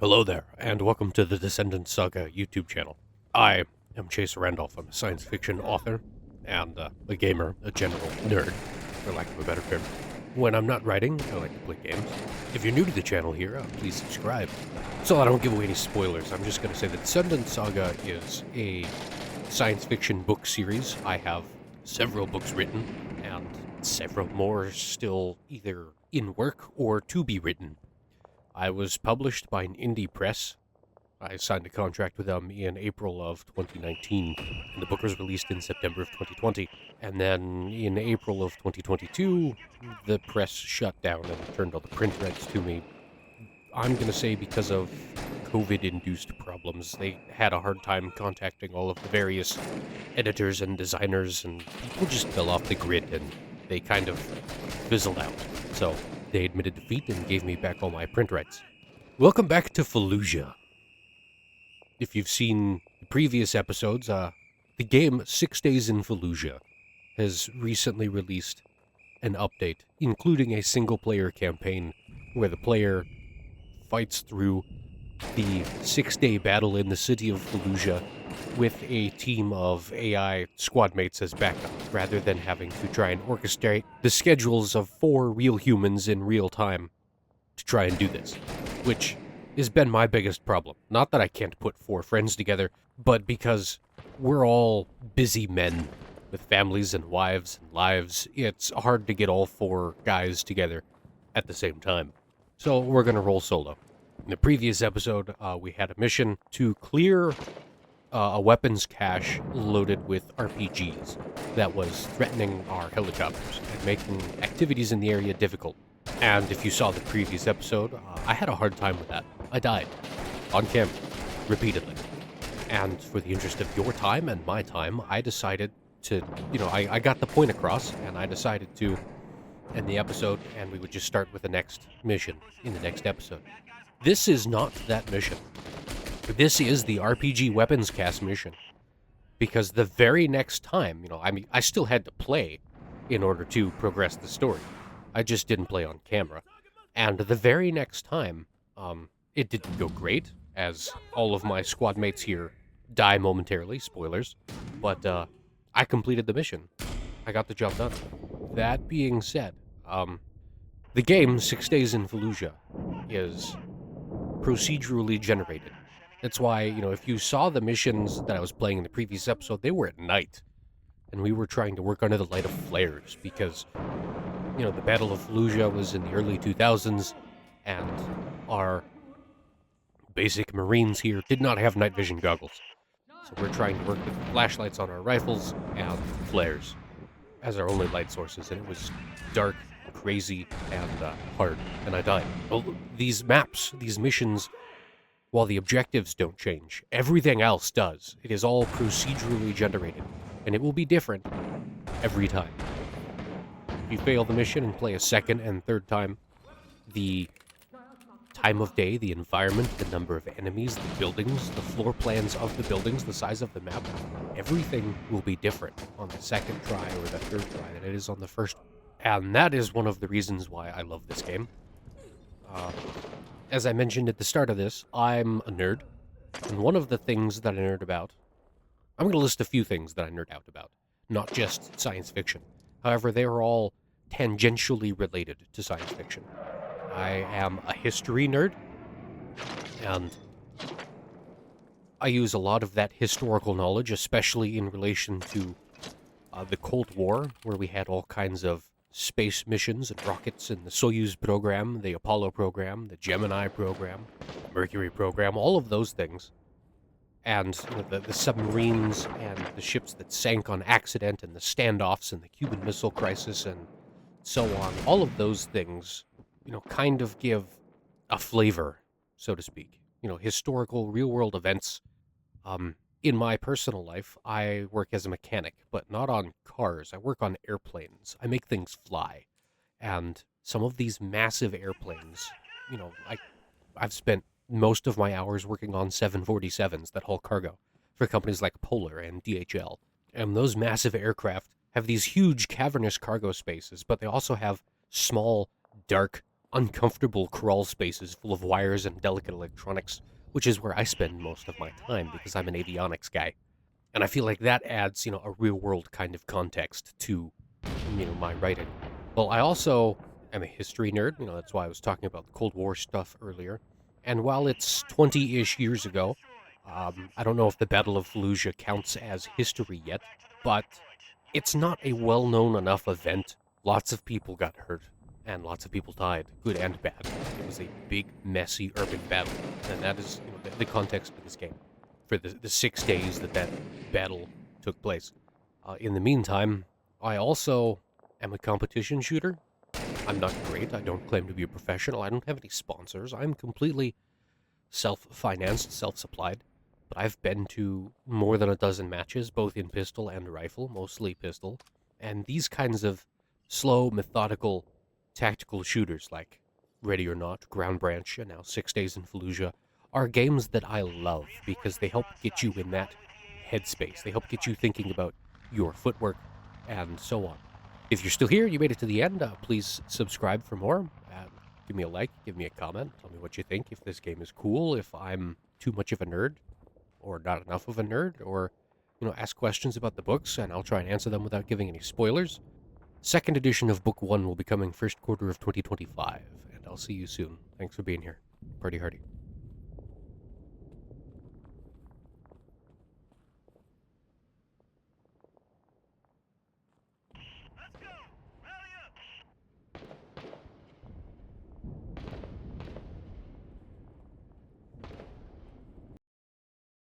Hello there, and welcome to the Descendant Saga YouTube channel. I am Chase Randolph. I'm a science fiction author and a gamer, a general nerd, for lack of a better term. When I'm not writing, I like to play games. If you're new to the channel here, please subscribe. So I don't give away any spoilers, I'm just going to say that Descendant Saga is a science fiction book series. I have several books written, and several more still either in work or to be written. I was published by an indie press. I signed a contract with them in April of 2019, and the book was released in September of 2020. And then in April of 2022, the press shut down and turned all the print rights to me. I'm going to say because of COVID-induced problems. They had a hard time contacting all of the various editors and designers, and people just fell off the grid, and they kind of fizzled out. So they admitted defeat and gave me back all my print rights. Welcome back to Fallujah. If you've seen the previous episodes, the game 6 Days in Fallujah has recently released an update, including a single-player campaign where the player fights through the 6-day battle in the city of Fallujah with a team of AI squad mates as backup, rather than having to try and orchestrate the schedules of 4 real humans in real time to try and do this, which has been my biggest problem. Not that I can't put 4 friends together, but because we're all busy men with families and wives and lives, it's hard to get all 4 guys together at the same time. So we're going to roll solo. In the previous episode, we had a mission to clear a weapons cache loaded with RPGs that was threatening our helicopters and making activities in the area difficult. And if you saw the previous episode, I had a hard time with that. I died on camera repeatedly. And for the interest of your time and my time, I decided to, I got the point across, and I decided to end the episode, and we would just start with the next mission in the next episode. This is not that mission. This is the RPG weapons cast mission. Because the very next time, I still had to play in order to progress the story. I just didn't play on camera. And the very next time, it didn't go great, as all of my squad mates here die momentarily, spoilers. But I completed the mission. I got the job done. That being said, the game 6 Days in Fallujah is procedurally generated. That's why, if you saw the missions that I was playing in the previous episode, they were at night. And we were trying to work under the light of flares because, the Battle of Fallujah was in the early 2000s, and our basic Marines here did not have night vision goggles. So we're trying to work with flashlights on our rifles and flares as our only light sources, and it was dark, crazy, and hard, and I died. Well, these maps, these missions, while the objectives don't change, everything else does. It is all procedurally generated, and it will be different every time. If you fail the mission and play a second and third time, the time of day, the environment, the number of enemies, the buildings, the floor plans of the buildings, the size of the map, everything will be different on the second try or the third try than it is on the first. And that is one of the reasons why I love this game. As I mentioned at the start of this, I'm a nerd. And one of the things that I nerd about, I'm going to list a few things that I nerd out about, not just science fiction. However, they are all tangentially related to science fiction. I am a history nerd, and I use a lot of that historical knowledge, especially in relation to the Cold War, where we had all kinds of space missions and rockets in the Soyuz program, the Apollo program, the Gemini program, Mercury program, all of those things. And the submarines and the ships that sank on accident and the standoffs and the Cuban Missile Crisis and so on, all of those things, kind of give a flavor, so to speak. Historical, real-world events. In my personal life, I work as a mechanic, but not on cars. I work on airplanes. I make things fly. And some of these massive airplanes, I've spent most of my hours working on 747s that haul cargo for companies like Polar and DHL. And those massive aircraft have these huge cavernous cargo spaces, but they also have small, dark, uncomfortable crawl spaces full of wires and delicate electronics, which is where I spend most of my time because I'm an avionics guy. And I feel like that adds, a real world kind of context to, my writing. Well, I also am a history nerd. That's why I was talking about the Cold War stuff earlier. And while it's 20 ish years ago, I don't know if the Battle of Fallujah counts as history yet, but it's not a well known enough event. Lots of people got hurt, and lots of people died, good and bad. It was a big, messy urban battle, and that is the context of this game for the 6 days that battle took place. In the meantime, I also am a competition shooter. I'm not great. I don't claim to be a professional. I don't have any sponsors. I'm completely self-financed, self-supplied. But I've been to more than a dozen matches, both in pistol and rifle, mostly pistol. And these kinds of slow, methodical, tactical shooters like Ready or Not, Ground Branch, and now 6 Days in Fallujah are games that I love because they help get you in that headspace. They help get you thinking about your footwork and so on. If you're still here, you made it to the end, please subscribe for more. Give me a like, give me a comment, tell me what you think, if this game is cool, if I'm too much of a nerd, or not enough of a nerd, or, ask questions about the books, and I'll try and answer them without giving any spoilers. Second edition of Book 1 will be coming first quarter of 2025, and I'll see you soon. Thanks for being here. Party hardy.